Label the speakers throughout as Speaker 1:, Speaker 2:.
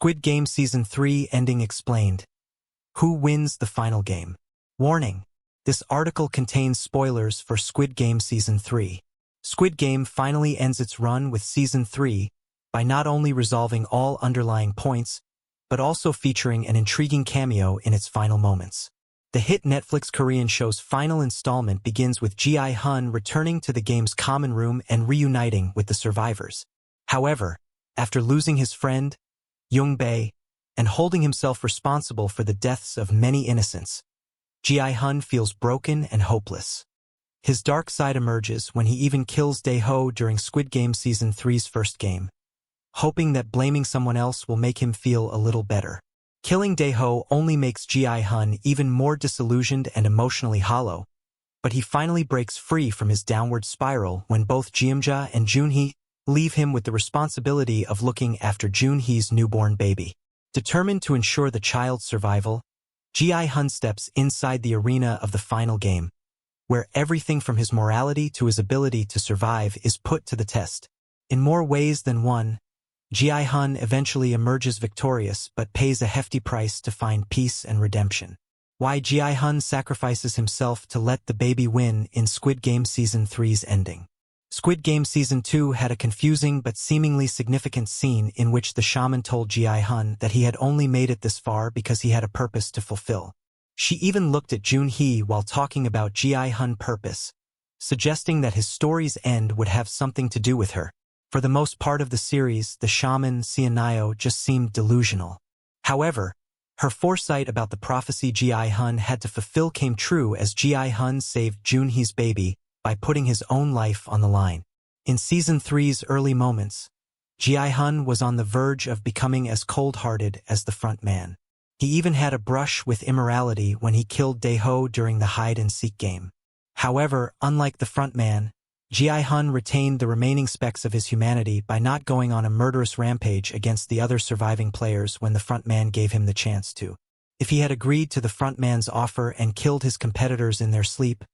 Speaker 1: Squid Game Season 3 ending explained. Who wins the final game? Warning: this article contains spoilers for Squid Game Season 3. Squid Game finally ends its run with Season 3 by not only resolving all underlying points, but also featuring an intriguing cameo in its final moments. The hit Netflix Korean show's final installment begins with Gi-hun returning to the game's common room and reuniting with the survivors. However, after losing his friend, Young-bae, and holding himself responsible for the deaths of many innocents, Gi-hun feels broken and hopeless. His dark side emerges when he even kills Dae-ho during Squid Game Season 3's first game, hoping that blaming someone else will make him feel a little better. Killing Dae-ho only makes Gi-hun even more disillusioned and emotionally hollow, but he finally breaks free from his downward spiral when both Jeomja and Junhee leave him with the responsibility of looking after Junhee's newborn baby. Determined to ensure the child's survival, Gi-hun steps inside the arena of the final game, where everything from his morality to his ability to survive is put to the test. In more ways than one, Gi-hun eventually emerges victorious but pays a hefty price to find peace and redemption. Why Gi-hun sacrifices himself to let the baby win in Squid Game Season 3's ending. Squid Game Season 2 had a confusing but seemingly significant scene in which the shaman told Gi-hun that he had only made it this far because he had a purpose to fulfill. She even looked at Junhee while talking about Gi-hun's purpose, suggesting that his story's end would have something to do with her. For the most part of the series, the shaman, Seonyo, just seemed delusional. However, her foresight about the prophecy Gi-hun had to fulfill came true as Gi-hun saved Junhee's baby by putting his own life on the line. In Season 3's early moments, Gi-hun was on the verge of becoming as cold-hearted as the front man. He even had a brush with immorality when he killed Dae-ho during the hide-and-seek game. However, unlike the front man, Gi-hun retained the remaining specks of his humanity by not going on a murderous rampage against the other surviving players when the front man gave him the chance to. If he had agreed to the front man's offer and killed his competitors in their sleep,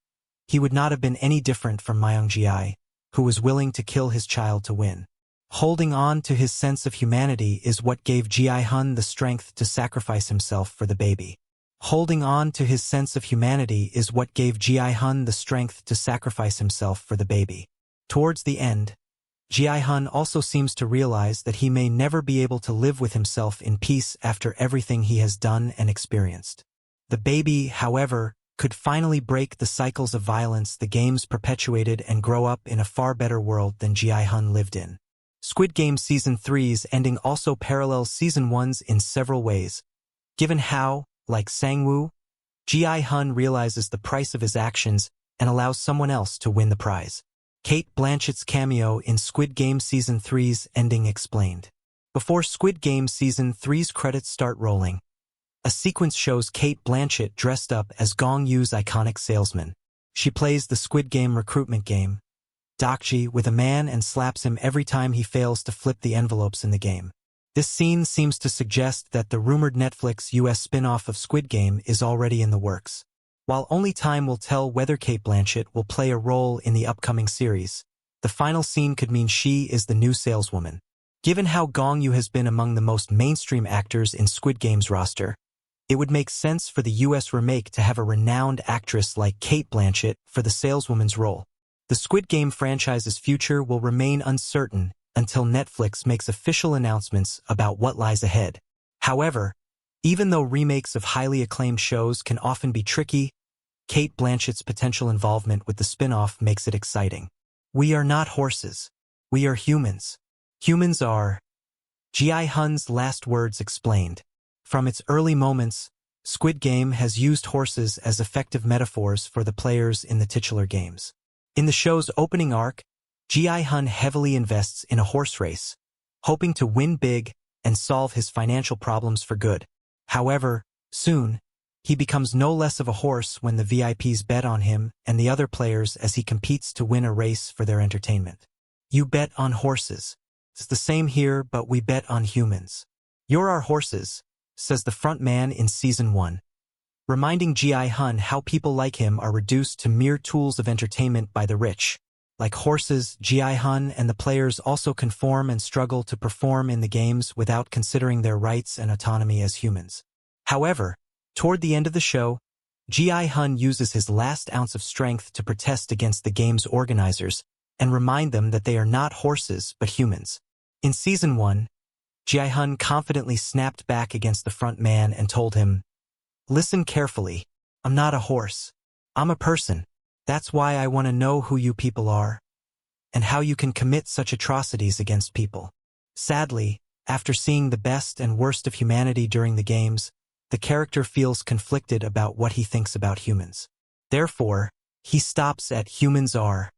Speaker 1: he would not have been any different from Myung-ji, who was willing to kill his child to win. Holding on to his sense of humanity is what gave Gi-hun the strength to sacrifice himself for the baby. Holding on to his sense of humanity is what gave Gi-hun the strength to sacrifice himself for the baby. Towards the end, Gi-hun also seems to realize that he may never be able to live with himself in peace after everything he has done and experienced. The baby, however, could finally break the cycles of violence the games perpetuated and grow up in a far better world than Gi-hun lived in. Squid Game Season 3's ending also parallels Season 1's in several ways, given how, like Sang-woo, Gi-hun realizes the price of his actions and allows someone else to win the prize. Cate Blanchett's cameo in Squid Game Season 3's ending explained. Before Squid Game Season 3's credits start rolling, a sequence shows Cate Blanchett dressed up as Gong Yu's iconic salesman. She plays the Squid Game recruitment game, Dokji, with a man and slaps him every time he fails to flip the envelopes in the game. This scene seems to suggest that the rumored Netflix US spin-off of Squid Game is already in the works. While only time will tell whether Cate Blanchett will play a role in the upcoming series, the final scene could mean she is the new saleswoman. Given how Gong Yu has been among the most mainstream actors in Squid Game's roster, it would make sense for the US remake to have a renowned actress like Cate Blanchett for the saleswoman's role. The Squid Game franchise's future will remain uncertain until Netflix makes official announcements about what lies ahead. However, even though remakes of highly acclaimed shows can often be tricky, Cate Blanchett's potential involvement with the spin-off makes it exciting. We are not horses. We are humans. Humans are. Gi-hun's last words explained. From its early moments, Squid Game has used horses as effective metaphors for the players in the titular games. In the show's opening arc, Gi-hun heavily invests in a horse race, hoping to win big and solve his financial problems for good. However, soon, he becomes no less of a horse when the VIPs bet on him and the other players as he competes to win a race for their entertainment. You bet on horses. It's the same here, but we bet on humans. You're our horses, says the front man in Season 1, reminding Gi-hun how people like him are reduced to mere tools of entertainment by the rich. Like horses, Gi-hun and the players also conform and struggle to perform in the games without considering their rights and autonomy as humans. However, toward the end of the show, Gi-hun uses his last ounce of strength to protest against the game's organizers and remind them that they are not horses but humans. In Season 1, Gi-hun confidently snapped back against the front man and told him, "Listen carefully, I'm not a horse. I'm a person. That's why I want to know who you people are, and how you can commit such atrocities against people." Sadly, after seeing the best and worst of humanity during the games, the character feels conflicted about what he thinks about humans. Therefore, he stops at "humans are,"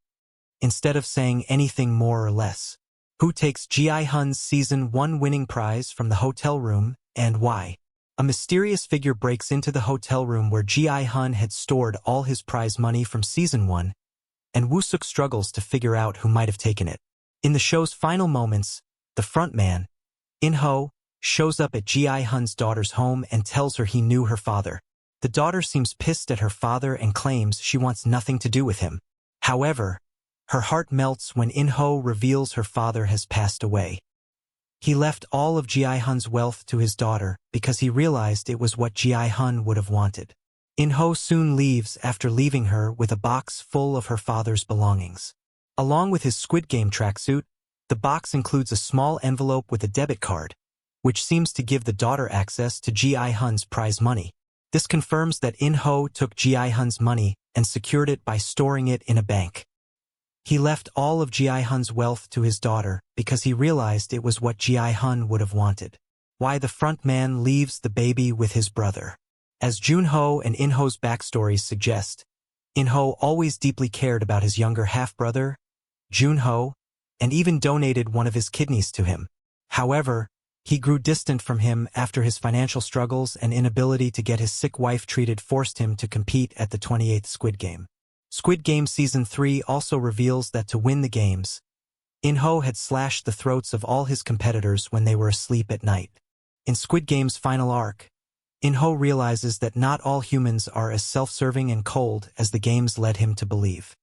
Speaker 1: instead of saying anything more or less. Who takes Gi-hun's Season 1 winning prize from the hotel room, and why? A mysterious figure breaks into the hotel room where Gi-hun had stored all his prize money from Season 1, and Woo-suk struggles to figure out who might have taken it. In the show's final moments, the frontman, In-ho, shows up at Gi-hun's daughter's home and tells her he knew her father. The daughter seems pissed at her father and claims she wants nothing to do with him. However, her heart melts when In-ho reveals her father has passed away. He left all of Gi-hun's wealth to his daughter because he realized it was what Gi-hun would have wanted. In-ho soon leaves after leaving her with a box full of her father's belongings. Along with his Squid Game tracksuit, the box includes a small envelope with a debit card, which seems to give the daughter access to Gi-hun's prize money. This confirms that In-ho took Gi-hun's money and secured it by storing it in a bank. He left all of Gi-hun's wealth to his daughter because he realized it was what Gi-hun would have wanted. Why the front man leaves the baby with his brother. As Jun-ho and In-ho's backstories suggest, In-ho always deeply cared about his younger half-brother, Jun-ho, and even donated one of his kidneys to him. However, he grew distant from him after his financial struggles and inability to get his sick wife treated forced him to compete at the 28th Squid Game. Squid Game Season 3 also reveals that to win the games, In-ho had slashed the throats of all his competitors when they were asleep at night. In Squid Game's final arc, In-ho realizes that not all humans are as self-serving and cold as the games led him to believe.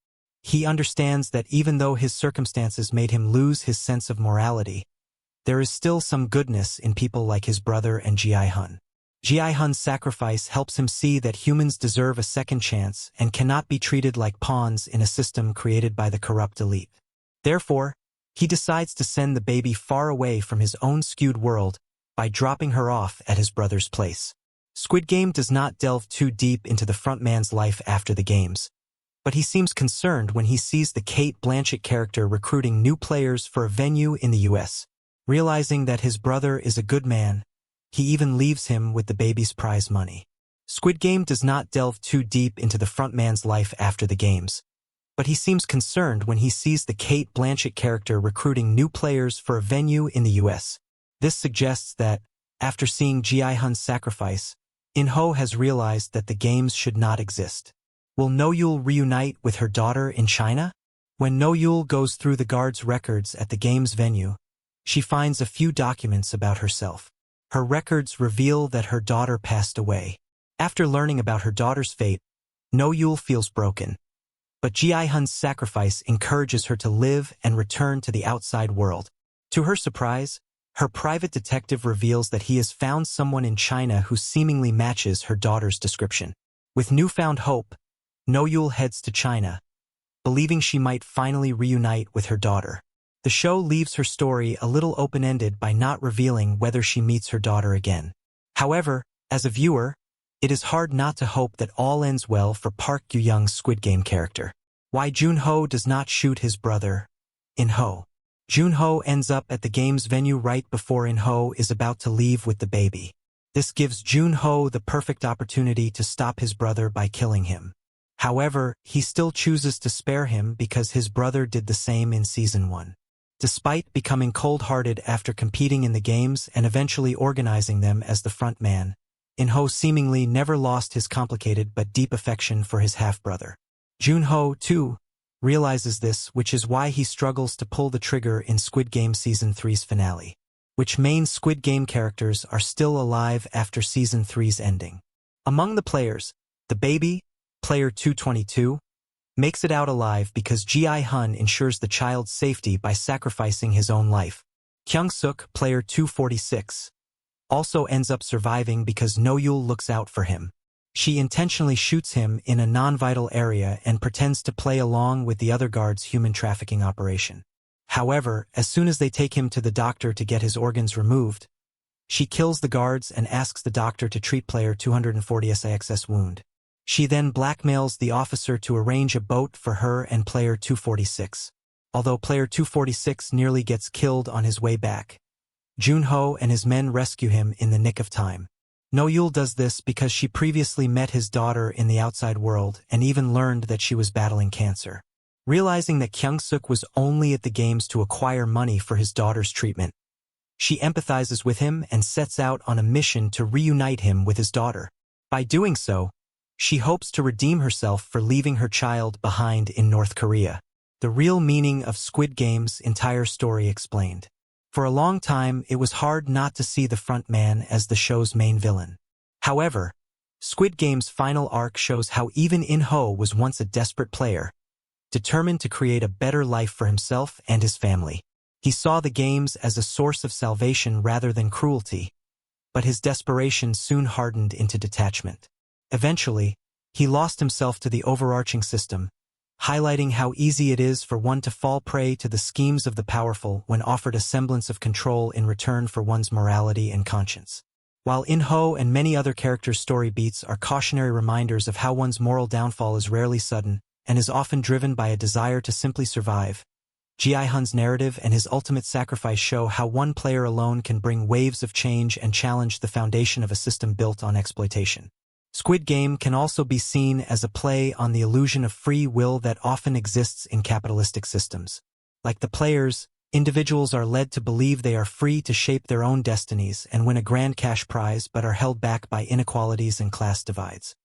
Speaker 1: He understands that even though his circumstances made him lose his sense of morality, there is still some goodness in people like his brother and Gi-hun. Gi-hun's sacrifice helps him see that humans deserve a second chance and cannot be treated like pawns in a system created by the corrupt elite. Therefore, he decides to send the baby far away from his own skewed world by dropping her off at his brother's place. Squid Game does not delve too deep into the frontman's life after the games, but he seems concerned when he sees the Cate Blanchett character recruiting new players for a venue in the US. Realizing that his brother is a good man, he even leaves him with the baby's prize money. Squid Game does not delve too deep into the frontman's life after the games, but he seems concerned when he sees the Cate Blanchett character recruiting new players for a venue in the US. This suggests that, after seeing Gi-hun's sacrifice, In-ho has realized that the games should not exist. Will No-yul reunite with her daughter in China? When No-yul goes through the guard's records at the games venue, she finds a few documents about herself. Her records reveal that her daughter passed away. After learning about her daughter's fate, No-yul feels broken. But Gi-hun's sacrifice encourages her to live and return to the outside world. To her surprise, her private detective reveals that he has found someone in China who seemingly matches her daughter's description. With newfound hope, No-yul heads to China, believing she might finally reunite with her daughter. The show leaves her story a little open-ended by not revealing whether she meets her daughter again. However, as a viewer, it is hard not to hope that all ends well for Park Yu-young's Squid Game character. Why Jun-ho does not shoot his brother, In-ho. Jun-ho ends up at the games venue right before In-ho is about to leave with the baby. This gives Jun-ho the perfect opportunity to stop his brother by killing him. However, he still chooses to spare him because his brother did the same in Season 1. Despite becoming cold-hearted after competing in the games and eventually organizing them as the front man, In-ho seemingly never lost his complicated but deep affection for his half-brother. Jun-ho, too, realizes this, which is why he struggles to pull the trigger in Squid Game Season 3's finale. Which main Squid Game characters are still alive after Season 3's ending? Among the players, the baby, player 222, makes it out alive because Gi-hun ensures the child's safety by sacrificing his own life. Kyung-suk, player 246, also ends up surviving because No-yul looks out for him. She intentionally shoots him in a non-vital area and pretends to play along with the other guards' human trafficking operation. However, as soon as they take him to the doctor to get his organs removed, she kills the guards and asks the doctor to treat player 240's wound. She then blackmails the officer to arrange a boat for her and player 246. Although player 246 nearly gets killed on his way back, Jun-ho and his men rescue him in the nick of time. No-yul does this because she previously met his daughter in the outside world and even learned that she was battling cancer. Realizing that Kyung-suk was only at the games to acquire money for his daughter's treatment, she empathizes with him and sets out on a mission to reunite him with his daughter. By doing so, she hopes to redeem herself for leaving her child behind in North Korea. The real meaning of Squid Game's entire story explained. For a long time, it was hard not to see the front man as the show's main villain. However, Squid Game's final arc shows how even In-ho was once a desperate player, determined to create a better life for himself and his family. He saw the games as a source of salvation rather than cruelty, but his desperation soon hardened into detachment. Eventually, he lost himself to the overarching system, highlighting how easy it is for one to fall prey to the schemes of the powerful when offered a semblance of control in return for one's morality and conscience. While In-ho and many other characters' story beats are cautionary reminders of how one's moral downfall is rarely sudden and is often driven by a desire to simply survive, Gi-hun's narrative and his ultimate sacrifice show how one player alone can bring waves of change and challenge the foundation of a system built on exploitation. Squid Game can also be seen as a play on the illusion of free will that often exists in capitalistic systems. Like the players, individuals are led to believe they are free to shape their own destinies and win a grand cash prize but are held back by inequalities and class divides.